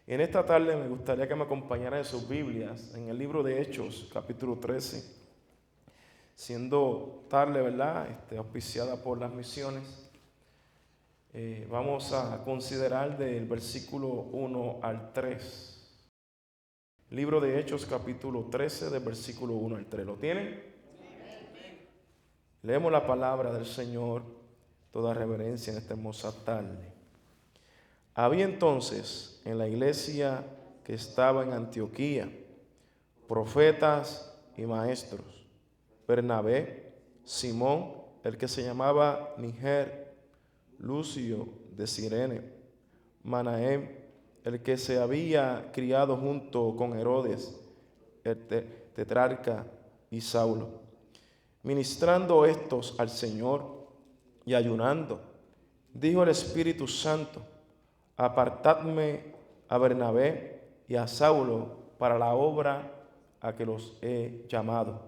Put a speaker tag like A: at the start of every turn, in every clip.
A: En esta tarde me gustaría que me acompañaran en sus Biblias, en el libro de Hechos, capítulo 13, siendo tarde, ¿verdad?, auspiciada por las misiones. Vamos a considerar del versículo 1 al 3. Libro de Hechos, capítulo 13, del versículo 1 al 3. ¿Lo tienen? Leemos la palabra del Señor, toda reverencia en esta hermosa tarde. Había entonces en la iglesia que estaba en Antioquía profetas y maestros: Bernabé, Simón, el que se llamaba Niger, Lucio de Cirene, Manahem, el que se había criado junto con Herodes, el tetrarca, y Saulo. Ministrando estos al Señor y ayunando, dijo el Espíritu Santo: apartadme a Bernabé y a Saulo para la obra a que los he llamado.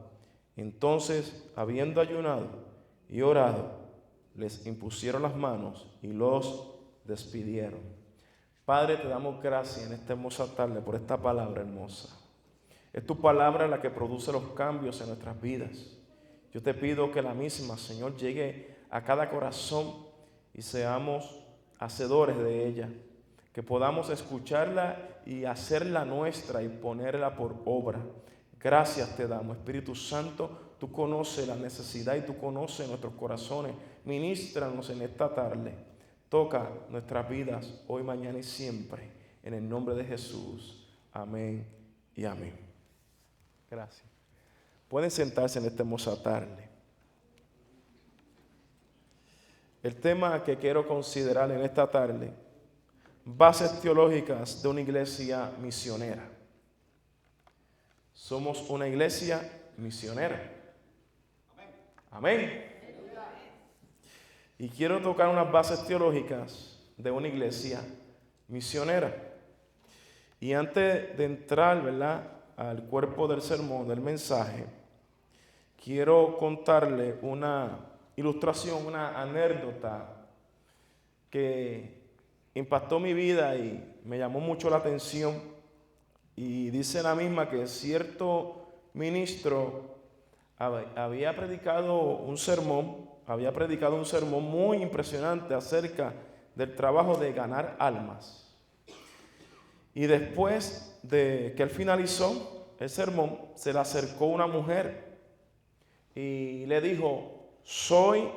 A: Entonces, habiendo ayunado y orado, les impusieron las manos y los despidieron. Padre, te damos gracias en esta hermosa tarde por esta palabra hermosa. Es tu palabra la que produce los cambios en nuestras vidas. Yo te pido que la misma, Señor, llegue a cada corazón y seamos hacedores de ella, que podamos escucharla y hacerla nuestra y ponerla por obra. Gracias te damos, Espíritu Santo. Tú conoces la necesidad y tú conoces nuestros corazones. Ministranos en esta tarde. Toca nuestras vidas hoy, mañana y siempre. En el nombre de Jesús. Amén y amén. Gracias. Pueden sentarse en esta hermosa tarde. El tema que quiero considerar en esta tarde: bases teológicas de una iglesia misionera. Somos una iglesia misionera. Amén. Y quiero tocar unas bases teológicas de una iglesia misionera. Y antes de entrar, ¿verdad?, al cuerpo del sermón, del mensaje, quiero contarle una ilustración, una anécdota que impactó mi vida y me llamó mucho la atención. Y dice la misma que cierto ministro había predicado un sermón muy impresionante acerca del trabajo de ganar almas. Y después de que él finalizó el sermón, se le acercó una mujer y le dijo: soy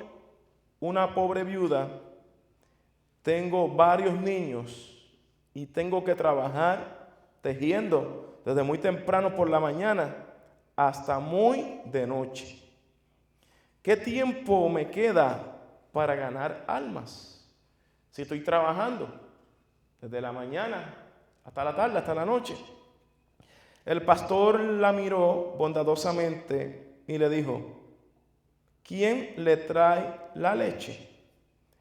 A: una pobre viuda, tengo varios niños y tengo que trabajar tejiendo desde muy temprano por la mañana hasta muy de noche. ¿Qué tiempo me queda para ganar almas si estoy trabajando desde la mañana hasta la tarde, hasta la noche? El pastor la miró bondadosamente y le dijo: ¿quién le trae la leche?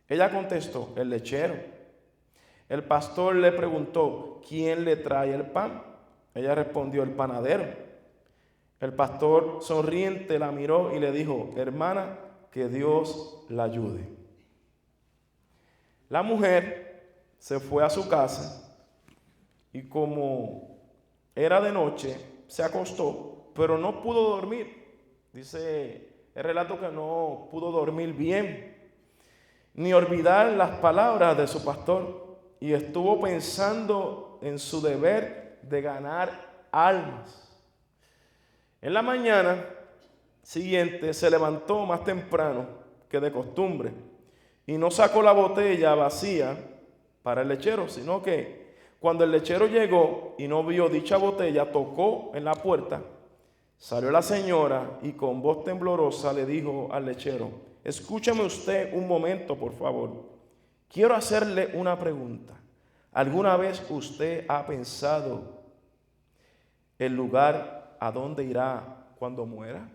A: Ella contestó: el lechero. El pastor le preguntó: ¿quién le trae el pan? Ella respondió: el panadero. El pastor, sonriente, la miró y le dijo: hermana, que Dios la ayude. La mujer se fue a su casa y, como era de noche, se acostó, pero no pudo dormir. Dice el relato que no pudo dormir bien, ni olvidar las palabras de su pastor, y estuvo pensando en su deber de ganar almas. En la mañana siguiente se levantó más temprano que de costumbre y no sacó la botella vacía para el lechero, sino que cuando el lechero llegó y no vio dicha botella, tocó en la puerta. Salió la señora y con voz temblorosa le dijo al lechero: escúcheme usted un momento, por favor. Quiero hacerle una pregunta. ¿Alguna vez usted ha pensado el lugar a dónde irá cuando muera?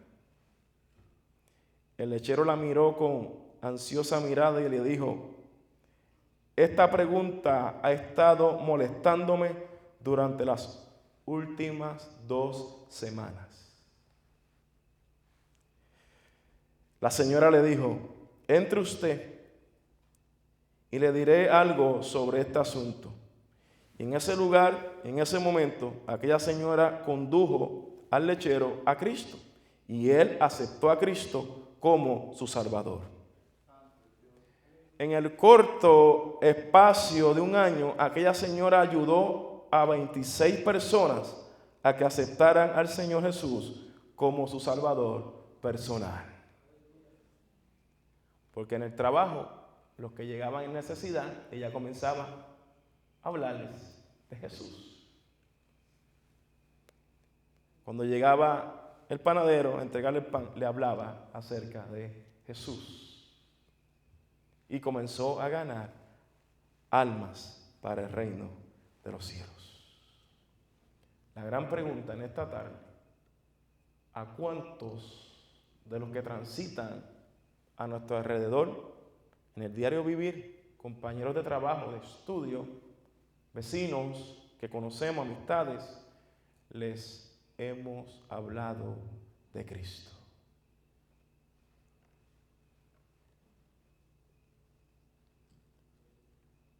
A: El lechero la miró con ansiosa mirada y le dijo: esta pregunta ha estado molestándome durante las últimas 2 semanas. La señora le dijo: entre usted y le diré algo sobre este asunto. Y en ese lugar, en ese momento, aquella señora condujo al lechero a Cristo. Y él aceptó a Cristo como su Salvador. En el corto espacio de un año, aquella señora ayudó a 26 personas a que aceptaran al Señor Jesús como su Salvador personal. Porque en el trabajo, los que llegaban en necesidad, ella comenzaba a hablarles de Jesús. Cuando llegaba el panadero a entregarle el pan, le hablaba acerca de Jesús. Y comenzó a ganar almas para el reino de los cielos. La gran pregunta en esta tarde: ¿a cuántos de los que transitan a nuestro alrededor, en el diario vivir, compañeros de trabajo, de estudio, vecinos que conocemos, amistades, les hemos hablado de Cristo?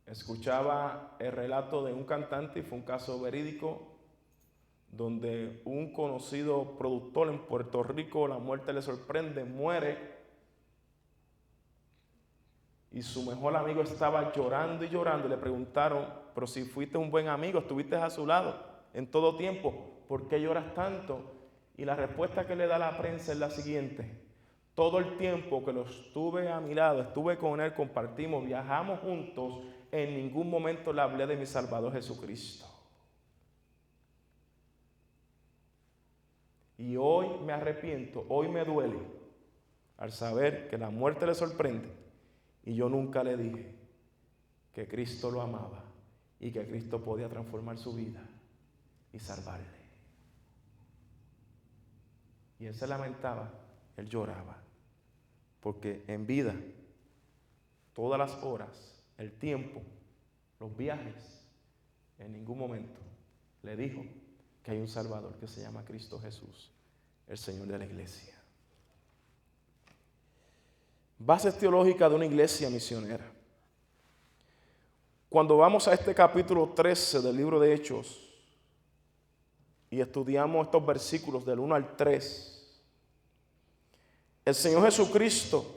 A: Escuchaba el relato de un cantante, y fue un caso verídico, donde un conocido productor en Puerto Rico, la muerte le sorprende, muere, y su mejor amigo estaba llorando y llorando, y le preguntaron: pero si fuiste un buen amigo, estuviste a su lado en todo tiempo, ¿por qué lloras tanto? Y la respuesta que le da la prensa es la siguiente: todo el tiempo que lo estuve a mi lado, estuve con él, compartimos, viajamos juntos, en ningún momento le hablé de mi Salvador Jesucristo. Y hoy me arrepiento, hoy me duele al saber que la muerte le sorprende y yo nunca le dije que Cristo lo amaba y que Cristo podía transformar su vida y salvarle. Y él se lamentaba, él lloraba, porque en vida, todas las horas, el tiempo, los viajes, en ningún momento le dijo que hay un Salvador que se llama Cristo Jesús, el Señor de la iglesia. Bases teológicas de una iglesia misionera. Cuando vamos a este capítulo 13 del libro de Hechos y estudiamos estos versículos del 1 al 3, el Señor Jesucristo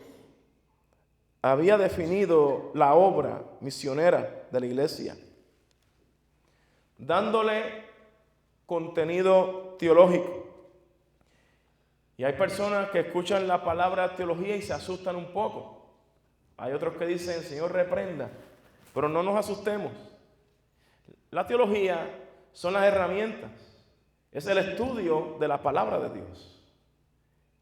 A: había definido la obra misionera de la iglesia, dándole contenido teológico. Y hay personas que escuchan la palabra teología y se asustan un poco. Hay otros que dicen: Señor, reprenda. Pero no nos asustemos. La teología son las herramientas. Es el estudio de la palabra de Dios.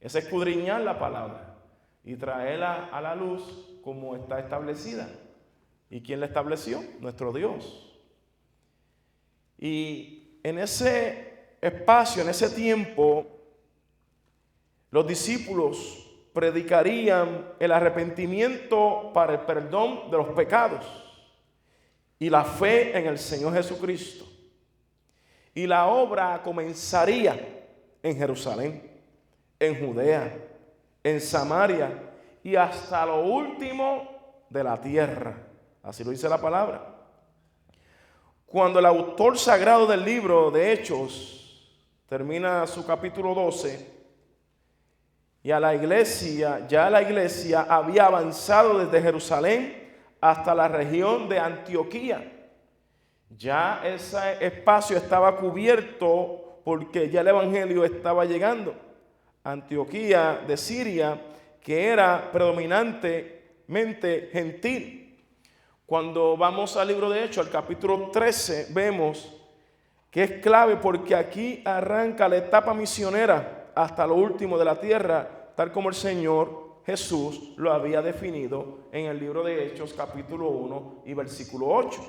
A: Es escudriñar la palabra y traerla a la luz como está establecida. ¿Y quién la estableció? Nuestro Dios. Y en ese espacio, en ese tiempo, los discípulos predicarían el arrepentimiento para el perdón de los pecados y la fe en el Señor Jesucristo. Y la obra comenzaría en Jerusalén, en Judea, en Samaria y hasta lo último de la tierra. Así lo dice la palabra. Cuando el autor sagrado del libro de Hechos termina su capítulo 12, y la iglesia había avanzado desde Jerusalén hasta la región de Antioquía. Ya ese espacio estaba cubierto porque ya el evangelio estaba llegando. Antioquía de Siria, que era predominantemente gentil. Cuando vamos al libro de Hechos, al capítulo 13, vemos que es clave porque aquí arranca la etapa misionera hasta lo último de la tierra, tal como el Señor Jesús lo había definido en el libro de Hechos, capítulo 1 y versículo 8.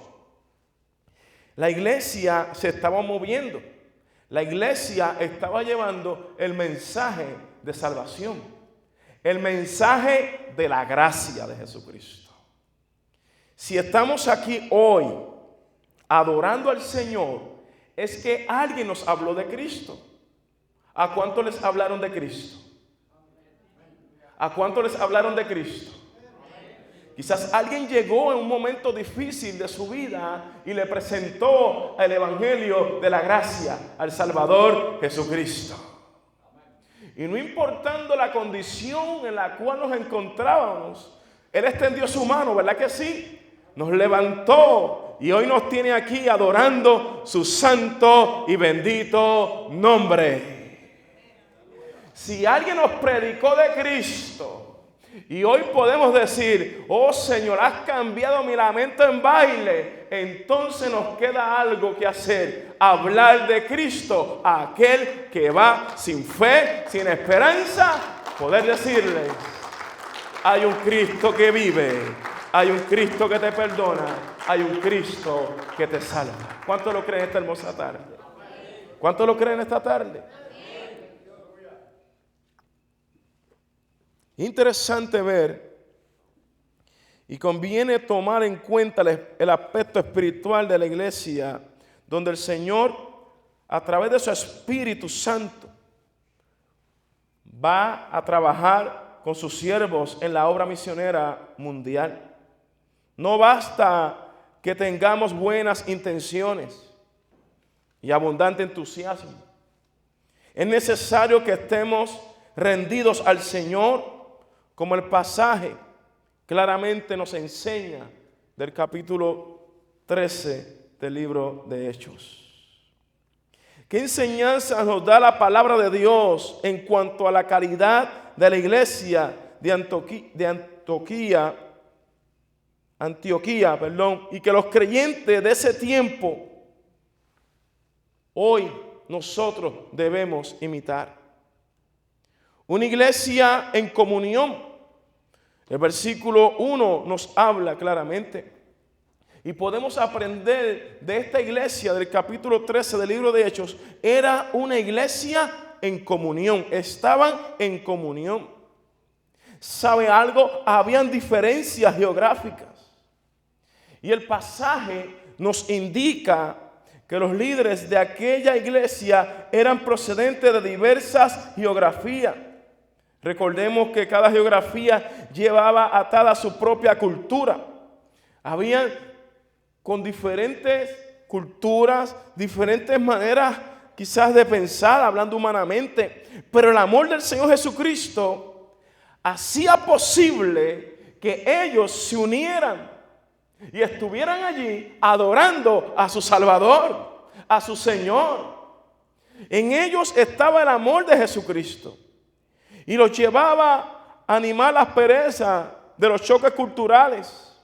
A: La iglesia se estaba moviendo. La iglesia estaba llevando el mensaje de salvación, el mensaje de la gracia de Jesucristo. Si estamos aquí hoy adorando al Señor, es que alguien nos habló de Cristo. ¿A cuánto les hablaron de Cristo? ¿A cuánto les hablaron de Cristo? Quizás alguien llegó en un momento difícil de su vida y le presentó el evangelio de la gracia al Salvador Jesucristo. Y no importando la condición en la cual nos encontrábamos, Él extendió su mano, ¿verdad que sí? Nos levantó y hoy nos tiene aquí adorando su santo y bendito nombre. Si alguien nos predicó de Cristo y hoy podemos decir, oh Señor, has cambiado mi lamento en baile, entonces nos queda algo que hacer: hablar de Cristo a aquel que va sin fe, sin esperanza, poder decirle: hay un Cristo que vive, hay un Cristo que te perdona, hay un Cristo que te salva. ¿Cuánto lo creen esta hermosa tarde? ¿Cuánto lo creen esta tarde? Interesante ver, y conviene tomar en cuenta el aspecto espiritual de la iglesia, donde el Señor, a través de su Espíritu Santo, va a trabajar con sus siervos en la obra misionera mundial. No basta que tengamos buenas intenciones y abundante entusiasmo. Es necesario que estemos rendidos al Señor, como el pasaje claramente nos enseña del capítulo 13 del libro de Hechos. ¿Qué enseñanza nos da la palabra de Dios en cuanto a la calidad de la iglesia de Antioquía, y que los creyentes de ese tiempo hoy nosotros debemos imitar? Una iglesia en comunión. El versículo 1 nos habla claramente. Y podemos aprender de esta iglesia del capítulo 13 del libro de Hechos. Era una iglesia en comunión. Estaban en comunión. ¿Sabe algo? Habían diferencias geográficas. Y el pasaje nos indica que los líderes de aquella iglesia eran procedentes de diversas geografías. Recordemos que cada geografía llevaba atada su propia cultura. Habían con diferentes culturas, diferentes maneras quizás de pensar, hablando humanamente. Pero el amor del Señor Jesucristo hacía posible que ellos se unieran y estuvieran allí adorando a su Salvador, a su Señor. En ellos estaba el amor de Jesucristo. Y los llevaba a animar las perezas de los choques culturales,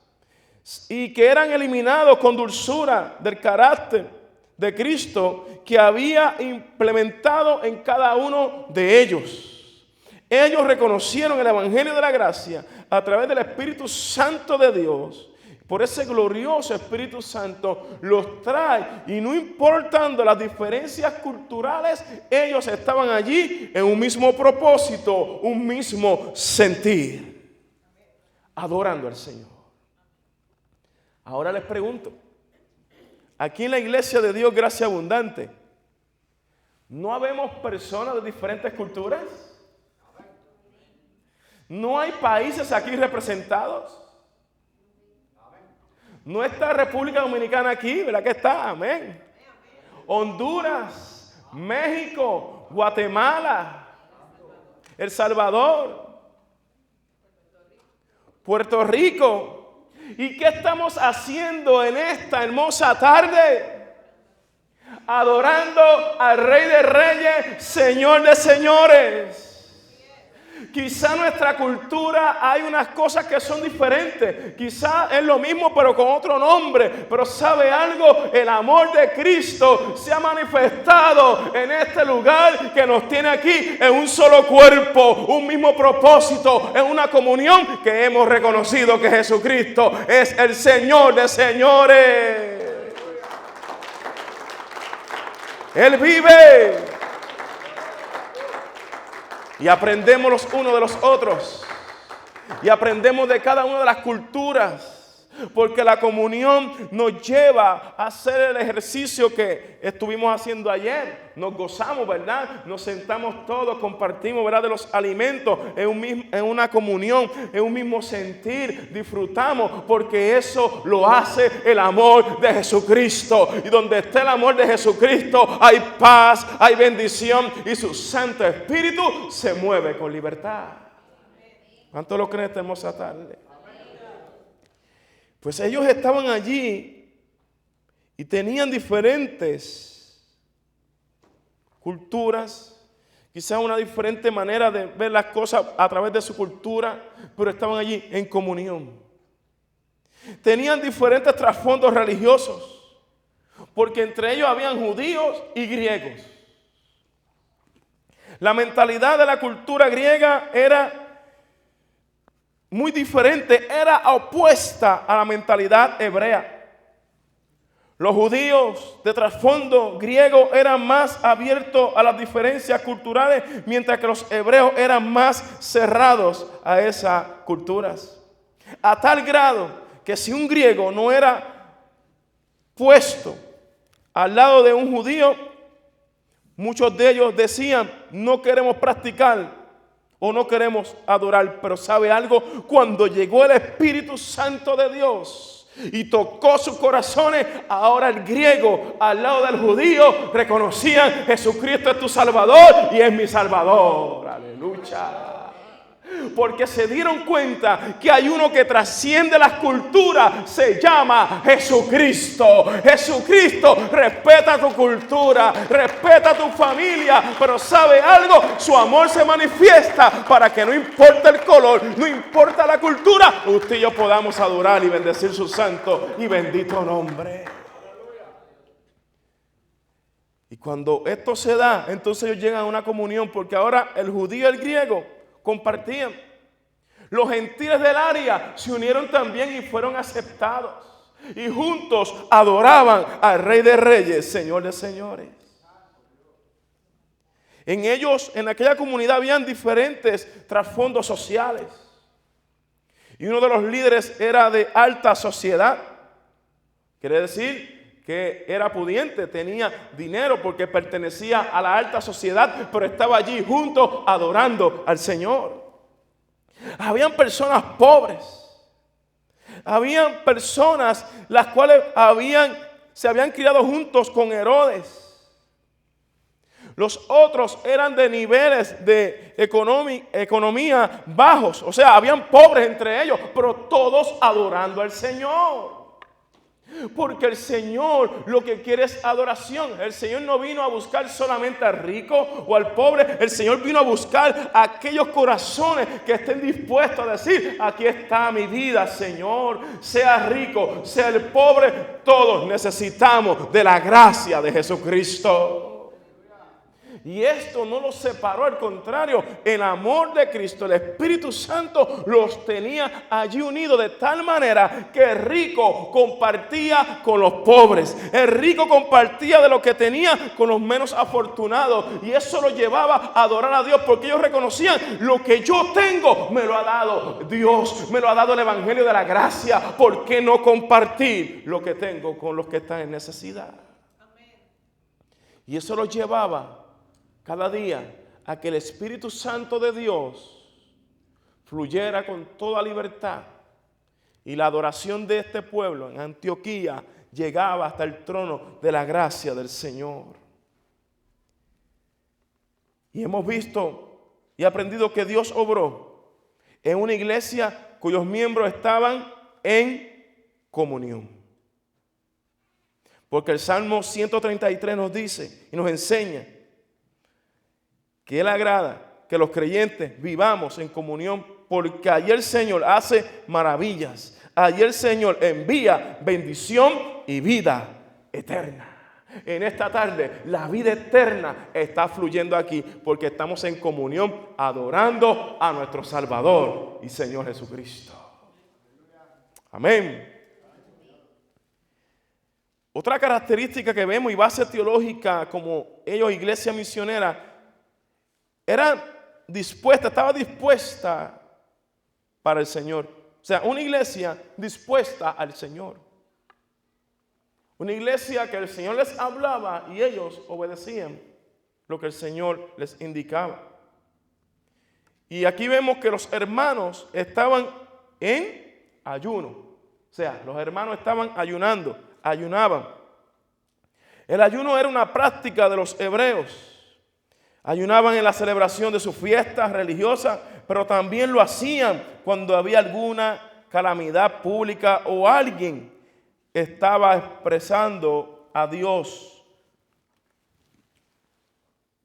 A: y que eran eliminados con dulzura del carácter de Cristo que había implementado en cada uno de ellos. Ellos reconocieron el evangelio de la gracia a través del Espíritu Santo de Dios. Por ese glorioso Espíritu Santo los trae, y no importando las diferencias culturales, ellos estaban allí en un mismo propósito, un mismo sentir, adorando al Señor. Ahora les pregunto, aquí en la iglesia de Dios Gracia Abundante, ¿no habemos personas de diferentes culturas? ¿No hay países aquí representados? ¿No está República Dominicana aquí? ¿Verdad que está? Amén. Honduras, México, Guatemala, El Salvador, Puerto Rico. ¿Y qué estamos haciendo en esta hermosa tarde? Adorando al Rey de Reyes, Señor de Señores. Quizá en nuestra cultura hay unas cosas que son diferentes. Quizá es lo mismo pero con otro nombre. Pero ¿sabe algo? El amor de Cristo se ha manifestado en este lugar que nos tiene aquí en un solo cuerpo, un mismo propósito, en una comunión que hemos reconocido que Jesucristo es el Señor de señores. Él vive. Y aprendemos los unos de los otros. Y aprendemos de cada una de las culturas. Porque la comunión nos lleva a hacer el ejercicio que estuvimos haciendo ayer. Nos gozamos, ¿verdad? Nos sentamos todos, compartimos, ¿verdad? De los alimentos en una comunión, en un mismo sentir. Disfrutamos porque eso lo hace el amor de Jesucristo. Y donde está el amor de Jesucristo hay paz, hay bendición y su Santo Espíritu se mueve con libertad. ¿Cuánto lo creen esta hermosa tarde? Pues ellos estaban allí y tenían diferentes culturas, quizás una diferente manera de ver las cosas a través de su cultura, pero estaban allí en comunión. Tenían diferentes trasfondos religiosos, porque entre ellos habían judíos y griegos. La mentalidad de la cultura griega era muy diferente, era opuesta a la mentalidad hebrea. Los judíos de trasfondo griego eran más abiertos a las diferencias culturales, mientras que los hebreos eran más cerrados a esas culturas. A tal grado que si un griego no era puesto al lado de un judío, muchos de ellos decían: no queremos practicar o no queremos adorar. Pero ¿sabe algo? Cuando llegó el Espíritu Santo de Dios y tocó sus corazones, ahora el griego al lado del judío reconocían: Jesucristo es tu Salvador y es mi Salvador. Aleluya. Porque se dieron cuenta que hay uno que trasciende las culturas, se llama Jesucristo. Jesucristo respeta tu cultura, respeta tu familia, pero ¿sabe algo? Su amor se manifiesta para que no importa el color, no importa la cultura, usted y yo podamos adorar y bendecir su santo y bendito nombre. Y cuando esto se da, entonces ellos llegan a una comunión, porque ahora el judío y el griego compartían. Los gentiles del área se unieron también y fueron aceptados. Y juntos adoraban al Rey de Reyes, Señor de Señores. En ellos, en aquella comunidad, habían diferentes trasfondos sociales. Y uno de los líderes era de alta sociedad. Quiere decir que era pudiente, tenía dinero porque pertenecía a la alta sociedad, pero estaba allí junto adorando al Señor. Habían personas pobres, habían personas las cuales se habían criado juntos con Herodes. Los otros eran de niveles de economía bajos, o sea, habían pobres entre ellos, pero todos adorando al Señor. Porque el Señor lo que quiere es adoración. El Señor no vino a buscar solamente al rico o al pobre. El Señor vino a buscar a aquellos corazones que estén dispuestos a decir: aquí está mi vida, Señor. Sea rico, sea el pobre, todos necesitamos de la gracia de Jesucristo. Y esto no los separó, al contrario, el amor de Cristo, el Espíritu Santo los tenía allí unidos de tal manera que el rico compartía con los pobres, el rico compartía de lo que tenía con los menos afortunados, y eso los llevaba a adorar a Dios, porque ellos reconocían: lo que yo tengo me lo ha dado Dios, me lo ha dado el Evangelio de la gracia. ¿Por qué no compartir lo que tengo con los que están en necesidad? Y eso los llevaba cada día a que el Espíritu Santo de Dios fluyera con toda libertad. Y la adoración de este pueblo en Antioquía llegaba hasta el trono de la gracia del Señor. Y hemos visto y aprendido que Dios obró en una iglesia cuyos miembros estaban en comunión. Porque el Salmo 133 nos dice y nos enseña que Él agrada que los creyentes vivamos en comunión, porque allí el Señor hace maravillas. Allí el Señor envía bendición y vida eterna. En esta tarde la vida eterna está fluyendo aquí, porque estamos en comunión adorando a nuestro Salvador y Señor Jesucristo. Amén. Otra característica que vemos y base teológica como ellos, iglesia misionera, estaba dispuesta para el Señor. O sea, una iglesia dispuesta al Señor. Una iglesia que el Señor les hablaba y ellos obedecían lo que el Señor les indicaba. Y aquí vemos que los hermanos estaban en ayuno. O sea, los hermanos estaban ayunando, ayunaban. El ayuno era una práctica de los hebreos. Ayunaban en la celebración de sus fiestas religiosas, pero también lo hacían cuando había alguna calamidad pública o alguien estaba expresando a Dios.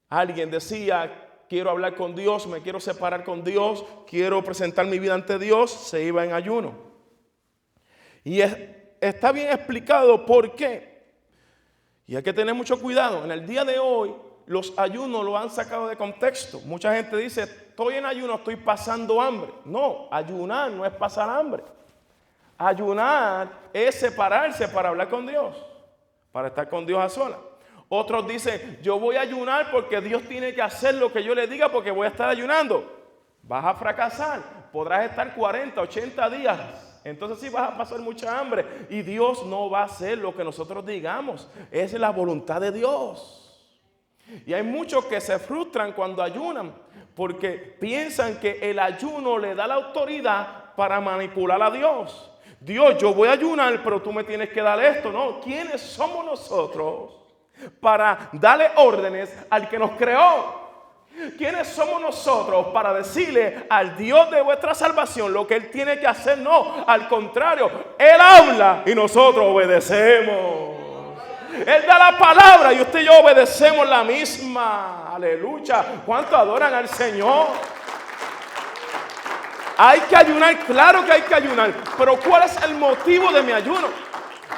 A: Alguien decía, quiero hablar con Dios, me quiero separar con Dios, quiero presentar mi vida ante Dios, se iba en ayuno. Y está bien explicado por qué. Y hay que tener mucho cuidado. En el día de hoy, los ayunos lo han sacado de contexto. Mucha gente dice, estoy en ayuno, estoy pasando hambre. No, ayunar no es pasar hambre. Ayunar es separarse para hablar con Dios, para estar con Dios a solas. Otros dicen, yo voy a ayunar porque Dios tiene que hacer lo que yo le diga porque voy a estar ayunando. Vas a fracasar, podrás estar 40, 80 días. Entonces sí vas a pasar mucha hambre y Dios no va a hacer lo que nosotros digamos. Esa es la voluntad de Dios. Y hay muchos que se frustran cuando ayunan porque piensan que el ayuno le da la autoridad para manipular a Dios. Dios, yo voy a ayunar, pero tú me tienes que dar esto. No, ¿quiénes somos nosotros para darle órdenes al que nos creó? ¿Quiénes somos nosotros para decirle al Dios de vuestra salvación lo que Él tiene que hacer? No, al contrario, Él habla y nosotros obedecemos. Él da la palabra y usted y yo obedecemos la misma. Aleluya. ¿Cuánto adoran al Señor? Hay que ayunar, claro que hay que ayunar. Pero ¿cuál es el motivo de mi ayuno?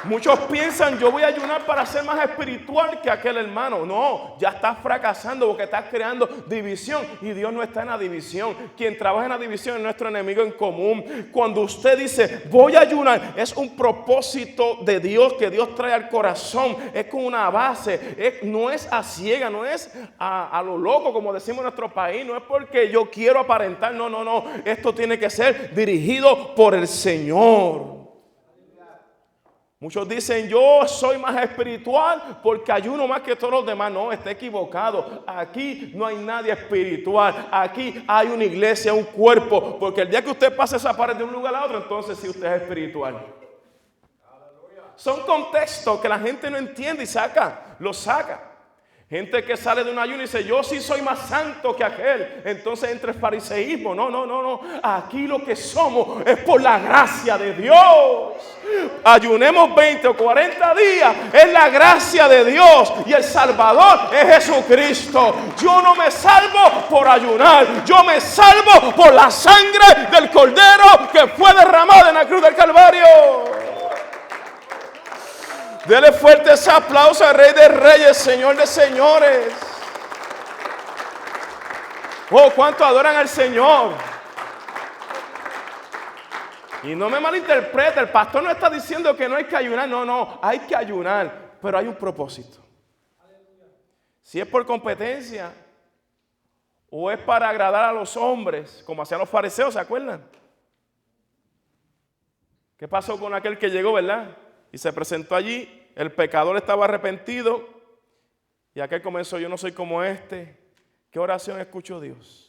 A: Muchos piensan, yo voy a ayunar para ser más espiritual que aquel hermano. No, ya estás fracasando porque estás creando división. Y Dios no está en la división. Quien trabaja en la división es nuestro enemigo en común. Cuando usted dice, voy a ayunar, es un propósito de Dios que Dios trae al corazón. Es con una base. No es a ciega, no es a lo loco como decimos en nuestro país. No es porque yo quiero aparentar. No, no, no. Esto tiene que ser dirigido por el Señor. Muchos dicen, yo soy más espiritual porque ayuno más que todos los demás. No, está equivocado. Aquí no hay nadie espiritual. Aquí hay una iglesia, un cuerpo. Porque el día que usted pase esa pared de un lugar a otro, entonces sí usted es espiritual. Son contextos que la gente no entiende y lo saca. Gente que sale de un ayuno y dice, yo sí soy más santo que aquel. Entonces entra el fariseísmo. No, no, no, no. Aquí lo que somos es por la gracia de Dios. Ayunemos 20 o 40 días. Es la gracia de Dios. Y el Salvador es Jesucristo. Yo no me salvo por ayunar. Yo me salvo por la sangre del Cordero que fue derramada en la cruz del Calvario. Dele fuerte ese aplauso al Rey de Reyes, Señor de Señores. Oh, cuánto adoran al Señor. Y no me malinterprete, el pastor no está diciendo que no hay que ayunar. No, no, hay que ayunar, pero hay un propósito. Si es por competencia o es para agradar a los hombres, como hacían los fariseos, ¿se acuerdan? ¿Qué pasó con aquel que llegó, verdad? Y se presentó allí, el pecador estaba arrepentido y aquel comenzó, yo no soy como este. ¿Qué oración escuchó Dios?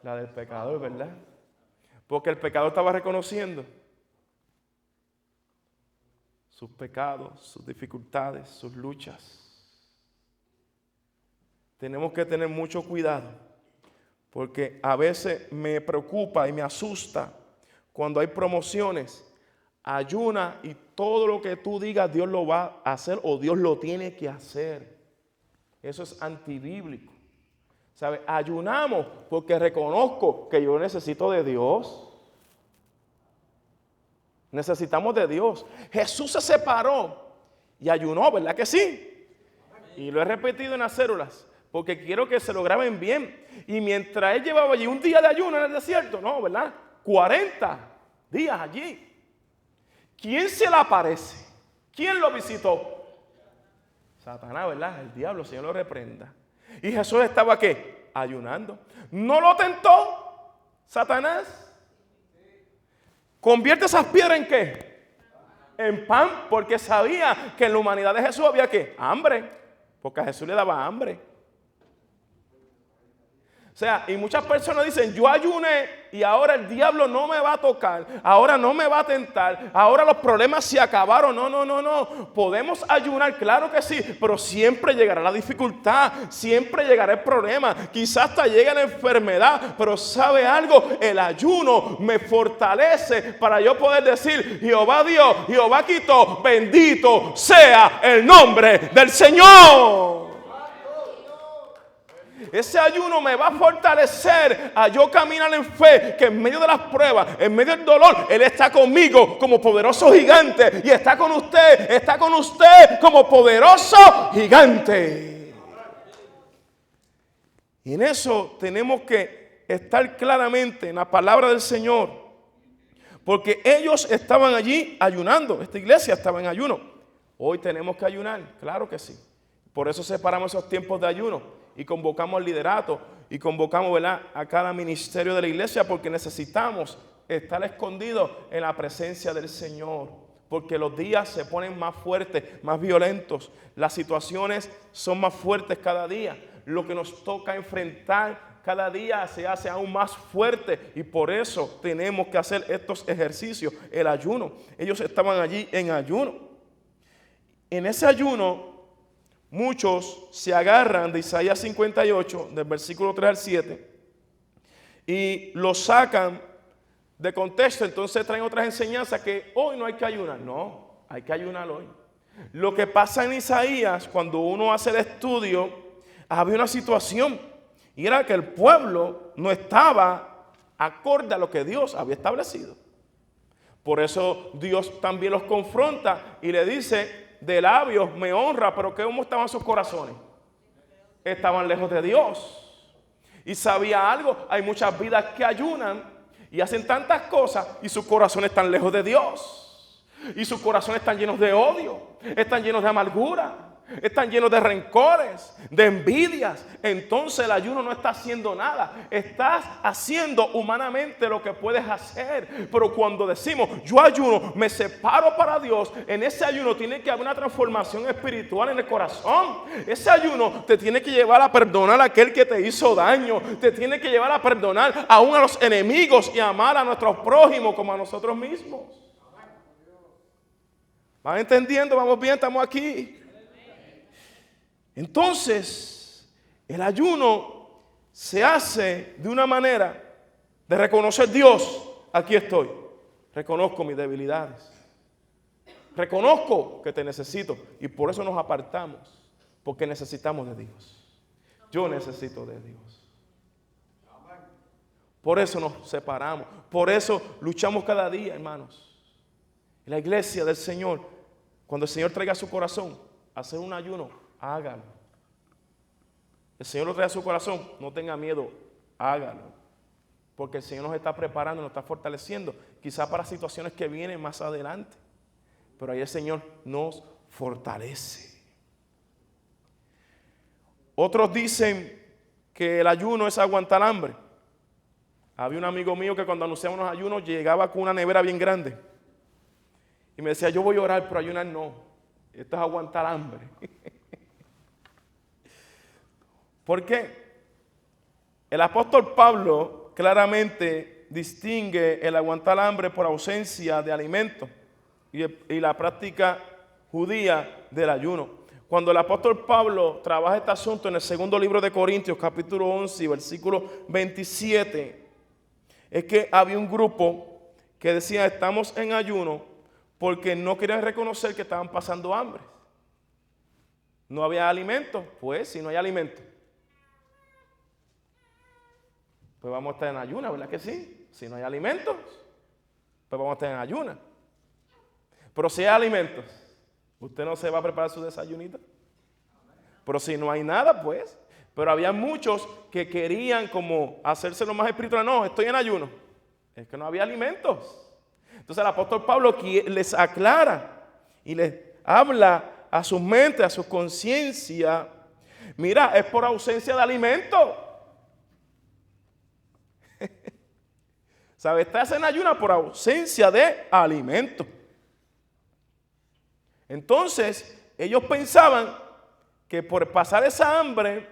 A: La del pecador, ¿verdad? Porque el pecador estaba reconociendo sus pecados, sus dificultades, sus luchas. Tenemos que tener mucho cuidado porque a veces me preocupa y me asusta cuando hay promociones. Ayuna y todo lo que tú digas Dios lo va a hacer o Dios lo tiene que hacer. Eso es antibíblico. ¿Sabe? Ayunamos porque reconozco que yo necesito de Dios. Necesitamos de Dios. Jesús se separó y ayunó, ¿verdad que sí? Y lo he repetido en las células porque quiero que se lo graben bien. Y mientras él llevaba allí un día de ayuno en el desierto, no, ¿verdad? 40 días allí. ¿Quién se le aparece? ¿Quién lo visitó? Satanás, ¿verdad? El diablo, el Señor lo reprenda. Y Jesús estaba, ¿qué? Ayunando. No lo tentó. Satanás. Convierte esas piedras ¿en qué? En pan, porque sabía que en la humanidad de Jesús había ¿qué? Hambre, porque a Jesús le daba hambre. O sea, y muchas personas dicen, yo ayuné y ahora el diablo no me va a tocar, ahora no me va a tentar, ahora los problemas se acabaron. No. Podemos ayunar, claro que sí, pero siempre llegará la dificultad, siempre llegará el problema, quizás hasta llegue la enfermedad, pero ¿sabe algo? El ayuno me fortalece para yo poder decir, Jehová Dios, Jehová quitó, bendito sea el nombre del Señor. Ese ayuno me va a fortalecer a yo caminar en fe, que en medio de las pruebas, en medio del dolor, Él está conmigo como poderoso gigante. Y está con usted como poderoso gigante. Y en eso tenemos que estar claramente en la palabra del Señor. Porque ellos estaban allí ayunando. Esta iglesia estaba en ayuno. Hoy tenemos que ayunar, claro que sí. Por eso separamos esos tiempos de ayuno. Y convocamos al liderato y convocamos, ¿verdad?, a cada ministerio de la iglesia, porque necesitamos estar escondidos en la presencia del Señor, porque los días se ponen más fuertes, más violentos, las situaciones son más fuertes cada día, lo que nos toca enfrentar cada día se hace aún más fuerte, y por eso tenemos que hacer estos ejercicios, el ayuno. Ellos estaban allí en ayuno. En ese ayuno muchos se agarran de Isaías 58, del versículo 3 al 7, y lo sacan de contexto. Entonces traen otras enseñanzas que hoy no hay que ayunar. No, hay que ayunar hoy. Lo que pasa en Isaías, cuando uno hace el estudio, había una situación, y era que el pueblo no estaba acorde a lo que Dios había establecido. Por eso Dios también los confronta y le dice, de labios me honra, pero ¿cómo estaban sus corazones? Estaban lejos de Dios. Y sabía algo, hay muchas vidas que ayunan y hacen tantas cosas y sus corazones están lejos de Dios. Y sus corazones están llenos de odio, están llenos de amargura, están llenos de rencores, de envidias. Entonces el ayuno no está haciendo nada. Estás haciendo humanamente lo que puedes hacer. Pero cuando decimos yo ayuno, me separo para Dios, en ese ayuno tiene que haber una transformación espiritual en el corazón. Ese ayuno te tiene que llevar a perdonar a aquel que te hizo daño. Te tiene que llevar a perdonar aún a los enemigos y amar a nuestros prójimos como a nosotros mismos. ¿Van entendiendo? Vamos bien, estamos aquí. Entonces, el ayuno se hace de una manera de reconocer, Dios, aquí estoy. Reconozco mis debilidades. Reconozco que te necesito. Y por eso nos apartamos, porque necesitamos de Dios. Yo necesito de Dios. Por eso nos separamos. Por eso luchamos cada día, hermanos. En la iglesia del Señor, cuando el Señor traiga a su corazón hacer un ayuno, hágalo. El Señor lo trae a su corazón, no tenga miedo, hágalo. Porque el Señor nos está preparando, nos está fortaleciendo, quizá para situaciones que vienen más adelante. Pero ahí el Señor nos fortalece. Otros dicen que el ayuno es aguantar hambre. Había un amigo mío que cuando anunciamos los ayunos llegaba con una nevera bien grande. Y me decía, yo voy a orar, pero ayunar no. Esto es aguantar hambre. ¿Por qué? El apóstol Pablo claramente distingue el aguantar hambre por ausencia de alimento y la práctica judía del ayuno. Cuando el apóstol Pablo trabaja este asunto en el segundo libro de Corintios, capítulo 11, versículo 27, es que había un grupo que decía, estamos en ayuno porque no querían reconocer que estaban pasando hambre. No había alimento. Pues si no hay alimento, pues vamos a estar en ayuna, ¿verdad que sí? Si no hay alimentos, pues vamos a estar en ayuna. Pero si hay alimentos, ¿usted no se va a preparar su desayunito? Pero si no hay nada, pues. Pero había muchos que querían como hacerse lo más espiritual. No, estoy en ayuno. Es que no había alimentos. Entonces el apóstol Pablo les aclara y les habla a sus mentes, a su conciencia. Mira, es por ausencia de alimento. ¿Sabe? Estás en ayuno por ausencia de alimento. Entonces, ellos pensaban que por pasar esa hambre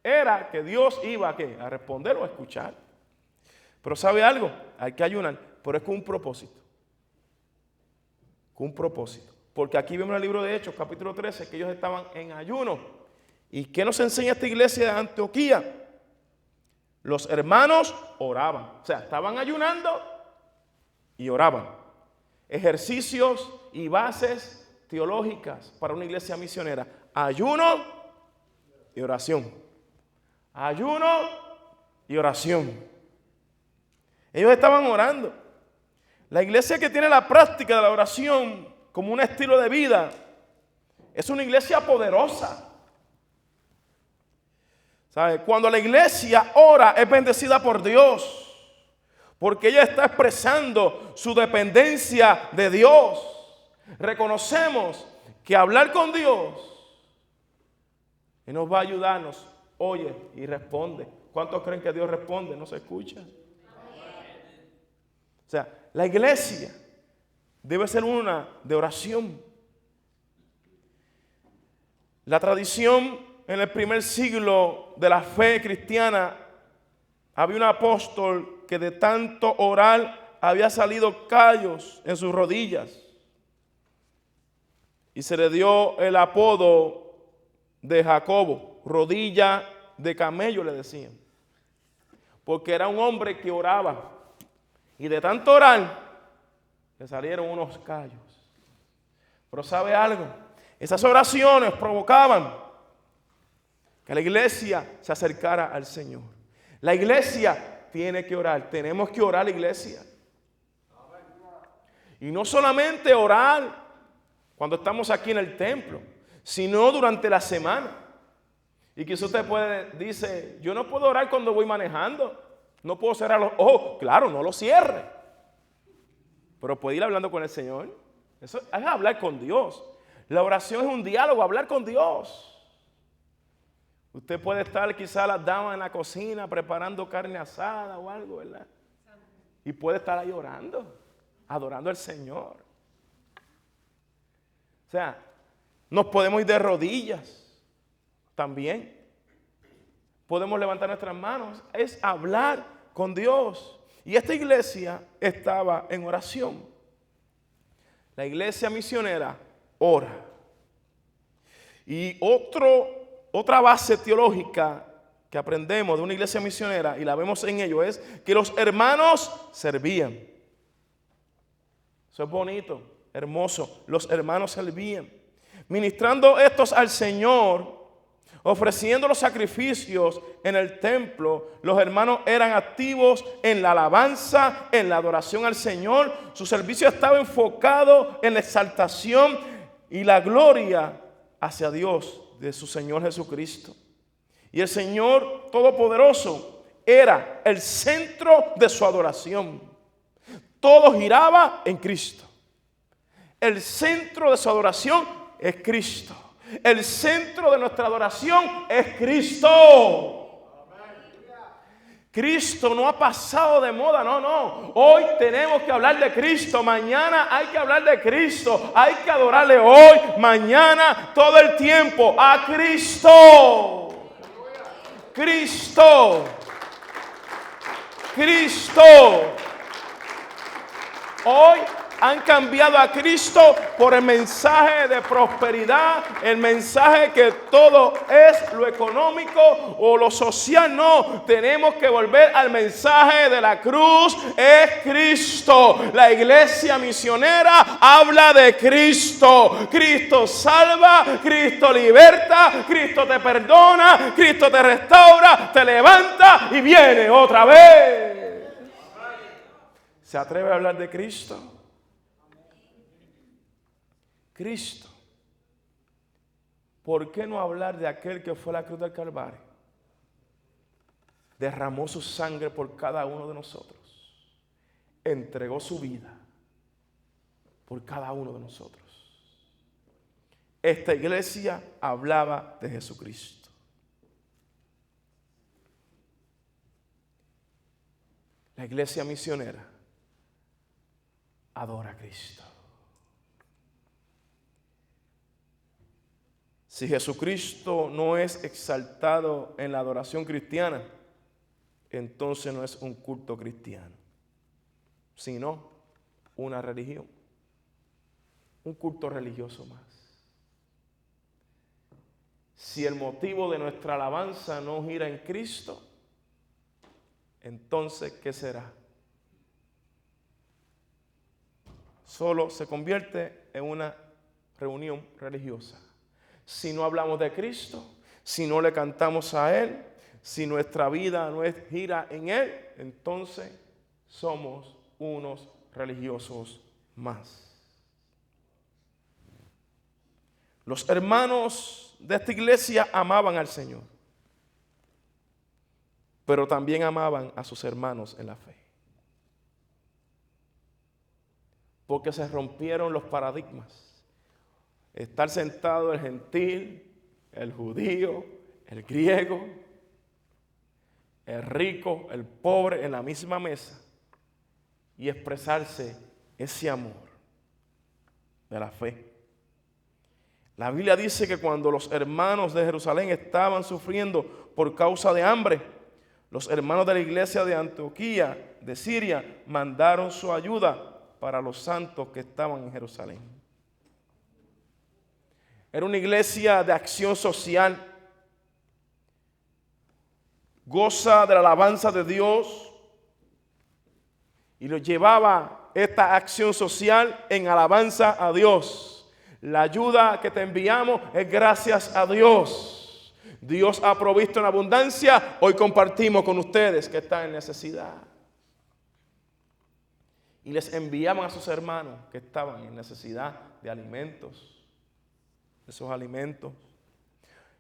A: era que Dios iba ¿a qué? A responder o a escuchar. Pero ¿sabe algo? Hay que ayunar, pero es con un propósito. Con un propósito. Porque aquí vemos en el libro de Hechos, capítulo 13, que ellos estaban en ayuno. ¿Y qué nos enseña esta iglesia de Antioquía? Los hermanos oraban. O sea, estaban ayunando y oraban. Ejercicios y bases teológicas para una iglesia misionera. Ayuno y oración. Ayuno y oración. Ellos estaban orando. La iglesia que tiene la práctica de la oración como un estilo de vida es una iglesia poderosa. ¿Sabe? Cuando la iglesia ora es bendecida por Dios, porque ella está expresando su dependencia de Dios. Reconocemos que hablar con Dios Él nos va a ayudarnos, oye y responde. ¿Cuántos creen que Dios responde? ¿No se escucha? O sea, la iglesia debe ser una de oración. La tradición en el primer siglo de la fe cristiana, había un apóstol que de tanto orar había salido callos en sus rodillas. Y se le dio el apodo de Jacobo, rodilla de camello le decían. Porque era un hombre que oraba. Y de tanto orar, le salieron unos callos. Pero ¿sabe algo? Esas oraciones provocaban que la iglesia se acercara al Señor. La iglesia tiene que orar. Tenemos que orar, la iglesia. Y no solamente orar cuando estamos aquí en el templo, sino durante la semana. Y quizás usted dice, yo no puedo orar cuando voy manejando. No puedo cerrar los ojos. Claro, no lo cierre. Pero puede ir hablando con el Señor. Eso es hablar con Dios. La oración es un diálogo, hablar con Dios. Usted puede estar quizás las damas en la cocina preparando carne asada o algo, ¿verdad? Y puede estar ahí orando, adorando al Señor. O sea, nos podemos ir de rodillas también. Podemos levantar nuestras manos. Es hablar con Dios. Y esta iglesia estaba en oración. La iglesia misionera ora. Y otra base teológica que aprendemos de una iglesia misionera, y la vemos en ello, es que los hermanos servían. Eso es bonito, hermoso. Los hermanos servían. Ministrando estos al Señor, ofreciendo los sacrificios en el templo, los hermanos eran activos en la alabanza, en la adoración al Señor. Su servicio estaba enfocado en la exaltación y la gloria hacia Dios de su Señor Jesucristo. Y el Señor Todopoderoso era el centro de su adoración. Todo giraba en Cristo. El centro de su adoración es Cristo. El centro de nuestra adoración es Cristo. Cristo no ha pasado de moda, no. Hoy tenemos que hablar de Cristo, mañana hay que hablar de Cristo, hay que adorarle hoy, mañana, todo el tiempo a Cristo. Cristo. Cristo. Hoy han cambiado a Cristo por el mensaje de prosperidad, el mensaje que todo es lo económico o lo social. No, tenemos que volver al mensaje de la cruz, es Cristo. La iglesia misionera habla de Cristo. Cristo salva, Cristo liberta, Cristo te perdona, Cristo te restaura, te levanta y viene otra vez. ¿Se atreve a hablar de Cristo? Cristo. ¿Por qué no hablar de aquel que fue a la cruz del Calvario? Derramó su sangre por cada uno de nosotros. Entregó su vida por cada uno de nosotros. Esta iglesia hablaba de Jesucristo. La iglesia misionera adora a Cristo. Si Jesucristo no es exaltado en la adoración cristiana, entonces no es un culto cristiano, sino una religión, un culto religioso más. Si el motivo de nuestra alabanza no gira en Cristo, entonces, ¿qué será? Solo se convierte en una reunión religiosa. Si no hablamos de Cristo, si no le cantamos a Él, si nuestra vida no gira en Él, entonces somos unos religiosos más. Los hermanos de esta iglesia amaban al Señor, pero también amaban a sus hermanos en la fe. Porque se rompieron los paradigmas. Estar sentado el gentil, el judío, el griego, el rico, el pobre en la misma mesa y expresarse ese amor de la fe. La Biblia dice que cuando los hermanos de Jerusalén estaban sufriendo por causa de hambre, los hermanos de la iglesia de Antioquía, de Siria, mandaron su ayuda para los santos que estaban en Jerusalén. Era una iglesia de acción social. Goza de la alabanza de Dios y lo llevaba esta acción social en alabanza a Dios. La ayuda que te enviamos es gracias a Dios. Dios ha provisto en abundancia. Hoy compartimos con ustedes que están en necesidad. Y les enviaban a sus hermanos que estaban en necesidad de alimentos. Esos alimentos,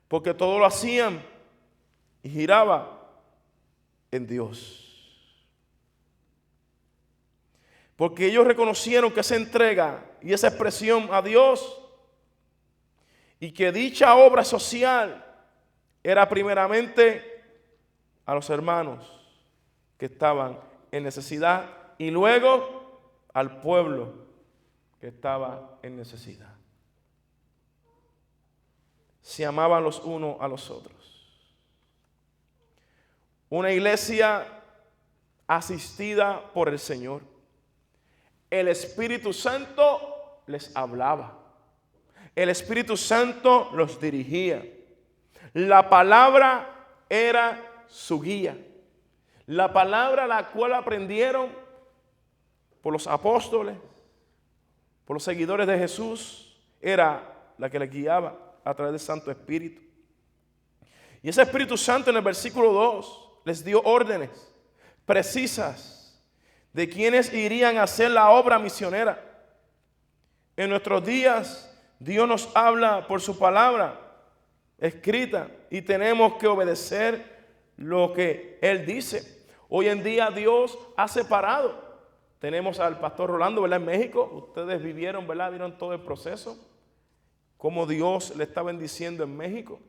A: porque todo lo hacían y giraba en Dios, porque ellos reconocieron que esa entrega y esa expresión a Dios y que dicha obra social era primeramente a los hermanos que estaban en necesidad y luego al pueblo que estaba en necesidad. Se amaban los unos a los otros. Una iglesia asistida por el Señor. El Espíritu Santo les hablaba. El Espíritu Santo los dirigía. La palabra era su guía. La palabra la cual aprendieron por los apóstoles, por los seguidores de Jesús, era la que les guiaba a través del Santo Espíritu. Y ese Espíritu Santo en el versículo 2 les dio órdenes precisas de quienes irían a hacer la obra misionera. En nuestros días Dios nos habla por su palabra escrita y tenemos que obedecer lo que Él dice. Hoy en día Dios ha separado. Tenemos al pastor Rolando, ¿verdad? En México. Ustedes vivieron, ¿verdad? Vieron todo el proceso. Cómo Dios le está bendiciendo en México.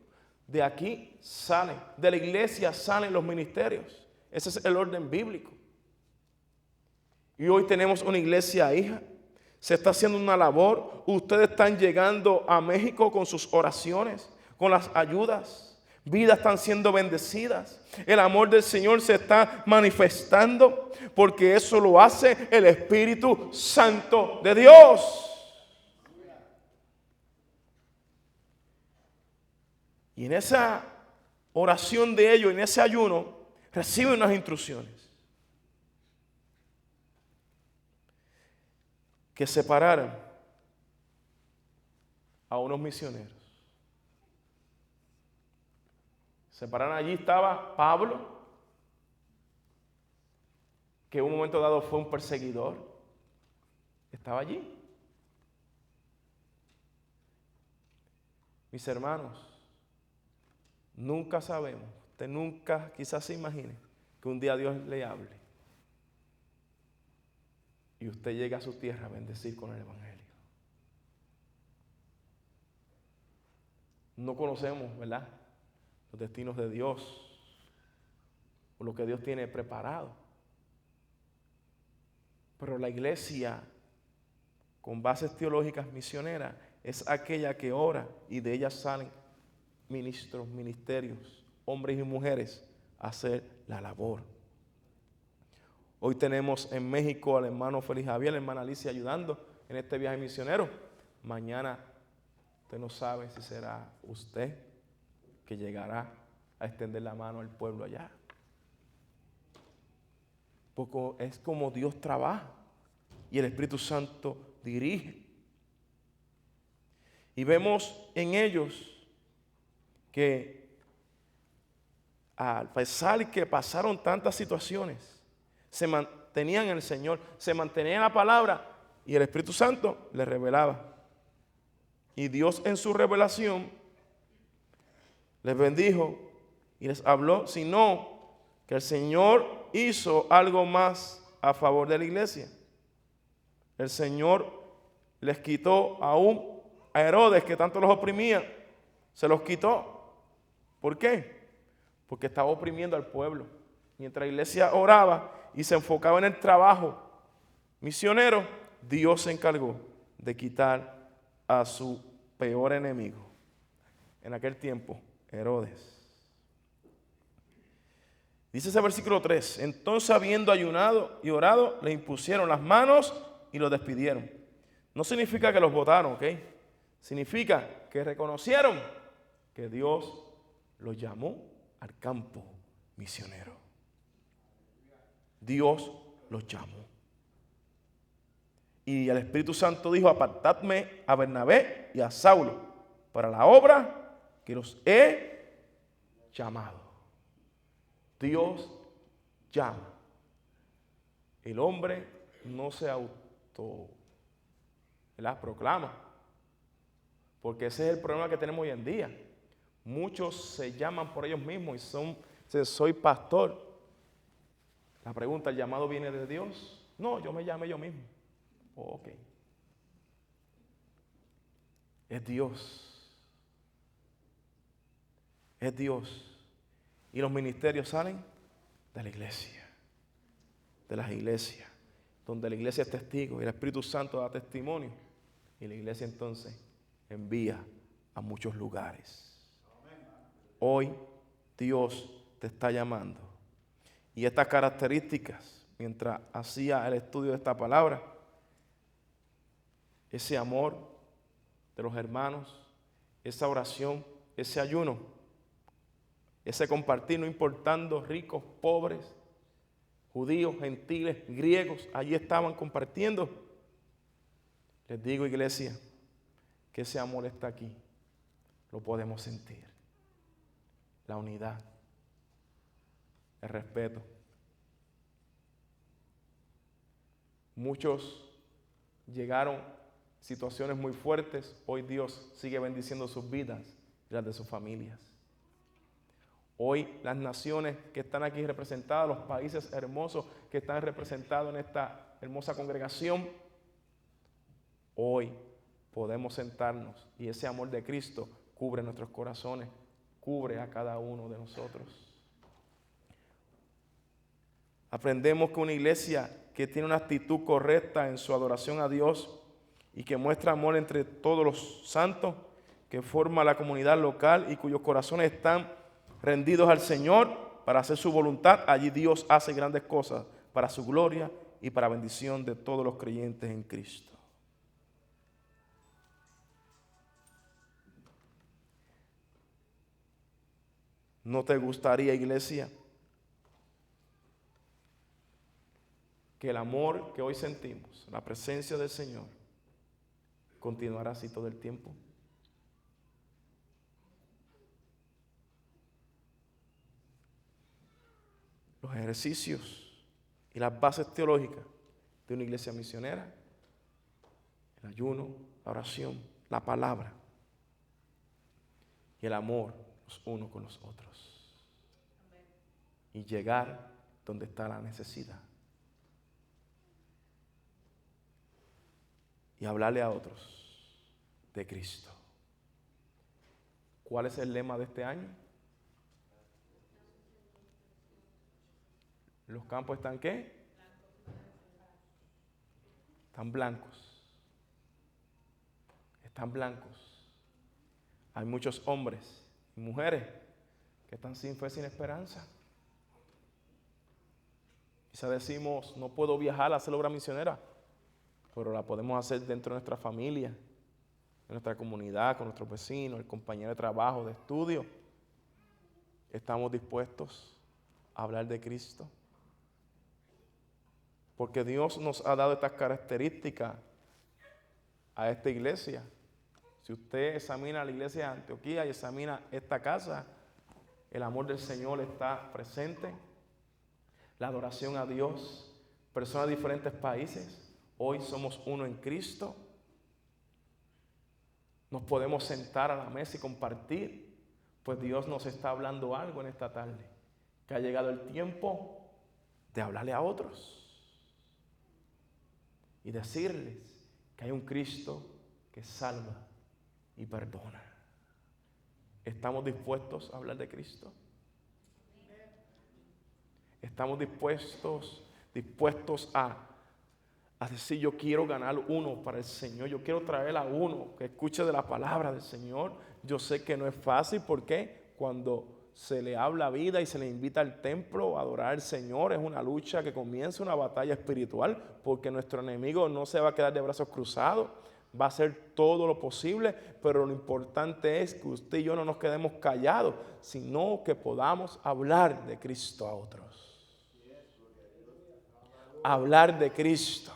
A: De aquí salen, de la iglesia salen los ministerios. Ese es el orden bíblico. Y hoy tenemos una iglesia hija. Se está haciendo una labor. Ustedes están llegando a México con sus oraciones, con las ayudas. Vidas están siendo bendecidas. El amor del Señor se está manifestando porque eso lo hace el Espíritu Santo de Dios. Y en esa oración de ellos, en ese ayuno, reciben unas instrucciones. Que separaran a unos misioneros. Separaron, allí estaba Pablo, que en un momento dado fue un perseguidor. Estaba allí. Mis hermanos, nunca sabemos, usted nunca quizás se imagine que un día Dios le hable y usted llega a su tierra a bendecir con el Evangelio. No conocemos, ¿verdad?, los destinos de Dios o lo que Dios tiene preparado. Pero la iglesia con bases teológicas misioneras es aquella que ora y de ella salen ministros, ministerios, hombres y mujeres a hacer la labor. Hoy tenemos en México al hermano Félix Javier, la hermana Alicia ayudando en este viaje misionero. Mañana usted no sabe si será usted que llegará a extender la mano al pueblo allá. Porque es como Dios trabaja y el Espíritu Santo dirige. Y vemos en ellos que a pesar de que pasaron tantas situaciones, se mantenían en el Señor, se mantenían en la palabra y el Espíritu Santo les revelaba. Y Dios en su revelación les bendijo y les habló, sino que el Señor hizo algo más a favor de la iglesia. El Señor les quitó aún a Herodes, que tanto los oprimía, se los quitó. ¿Por qué? Porque estaba oprimiendo al pueblo. Mientras la iglesia oraba y se enfocaba en el trabajo misionero, Dios se encargó de quitar a su peor enemigo. En aquel tiempo, Herodes. Dice ese versículo 3, entonces habiendo ayunado y orado, le impusieron las manos y los despidieron. No significa que los votaron, ¿ok? Significa que reconocieron que Dios los llamó al campo misionero. Dios los llamó. Y el Espíritu Santo dijo, apartadme a Bernabé y a Saulo para la obra que los he llamado. Dios llama. El hombre no se proclama. Porque ese es el problema que tenemos hoy en día. Muchos se llaman por ellos mismos y dicen, soy pastor. La pregunta, ¿el llamado viene de Dios? No, yo me llamé yo mismo. Ok. Es Dios. Es Dios. Y los ministerios salen de la iglesia. De las iglesias. Donde la iglesia es testigo y el Espíritu Santo da testimonio. Y la iglesia entonces envía a muchos lugares. Hoy Dios te está llamando. Y estas características, mientras hacía el estudio de esta palabra, ese amor de los hermanos, esa oración, ese ayuno, ese compartir, no importando ricos, pobres, judíos, gentiles, griegos, allí estaban compartiendo. Les digo, iglesia, que ese amor está aquí, lo podemos sentir. La unidad, el respeto. Muchos llegaron a situaciones muy fuertes, hoy Dios sigue bendiciendo sus vidas y las de sus familias. Hoy las naciones que están aquí representadas, los países hermosos que están representados en esta hermosa congregación, hoy podemos sentarnos y ese amor de Cristo cubre nuestros corazones, cubre a cada uno de nosotros. Aprendemos que una iglesia que tiene una actitud correcta en su adoración a Dios y que muestra amor entre todos los santos, que forma la comunidad local y cuyos corazones están rendidos al Señor para hacer su voluntad, allí Dios hace grandes cosas para su gloria y para bendición de todos los creyentes en Cristo. ¿No te gustaría, iglesia, que el amor que hoy sentimos, la presencia del Señor, continuará así todo el tiempo? Los ejercicios y las bases teológicas de una iglesia misionera, el ayuno, la oración, la palabra y el amor los unos con los otros. Y llegar donde está la necesidad. Y hablarle a otros de Cristo. ¿Cuál es el lema de este año? ¿Los campos están qué? Están blancos. están blancos. Hay muchos hombres y mujeres que están sin fe, sin esperanza. Quizá decimos, no puedo viajar a hacer obra misionera, pero la podemos hacer dentro de nuestra familia, en nuestra comunidad, con nuestros vecinos, el compañero de trabajo, de estudio. ¿Estamos dispuestos a hablar de Cristo? Porque Dios nos ha dado estas características a esta iglesia. Si usted examina la iglesia de Antioquía y examina esta casa, el amor del Señor está presente, la adoración a Dios, personas de diferentes países, hoy somos uno en Cristo. Nos podemos sentar a la mesa y compartir, pues Dios nos está hablando algo en esta tarde, que ha llegado el tiempo de hablarle a otros y decirles que hay un Cristo que salva y perdona. ¿Estamos dispuestos a hablar de Cristo? ¿Estamos dispuestos a decir, yo quiero ganar uno para el Señor? Yo quiero traer a uno que escuche de la palabra del Señor. Yo sé que no es fácil, porque cuando se le habla vida y se le invita al templo a adorar al Señor, es una lucha que comienza, una batalla espiritual, porque nuestro enemigo no se va a quedar de brazos cruzados, va a hacer todo lo posible, pero lo importante es que usted y yo no nos quedemos callados, sino que podamos hablar de Cristo a otros. Hablar de Cristo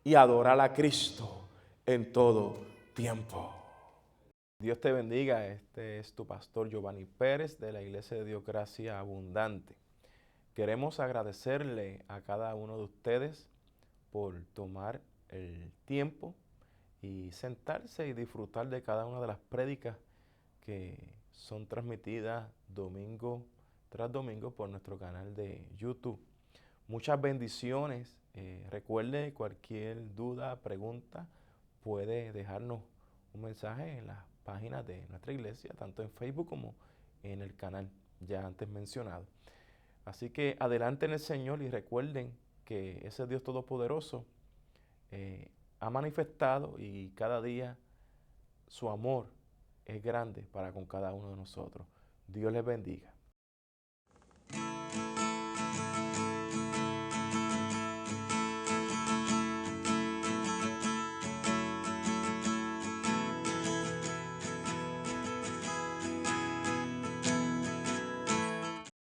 A: y adorar a Cristo en todo tiempo. Dios te bendiga. Este es tu pastor Giovanni Pérez de la Iglesia de Dios Gracia Abundante. Queremos agradecerle a cada uno de ustedes por tomar el tiempo y sentarse y disfrutar de cada una de las prédicas que son transmitidas domingo tras domingo por nuestro canal de YouTube. Muchas bendiciones. Recuerde, cualquier duda, pregunta, puede dejarnos un mensaje en las páginas de nuestra iglesia, tanto en Facebook como en el canal ya antes mencionado. Así que adelante en el Señor y recuerden que ese Dios Todopoderoso ha manifestado, y cada día su amor es grande para con cada uno de nosotros. Dios les bendiga.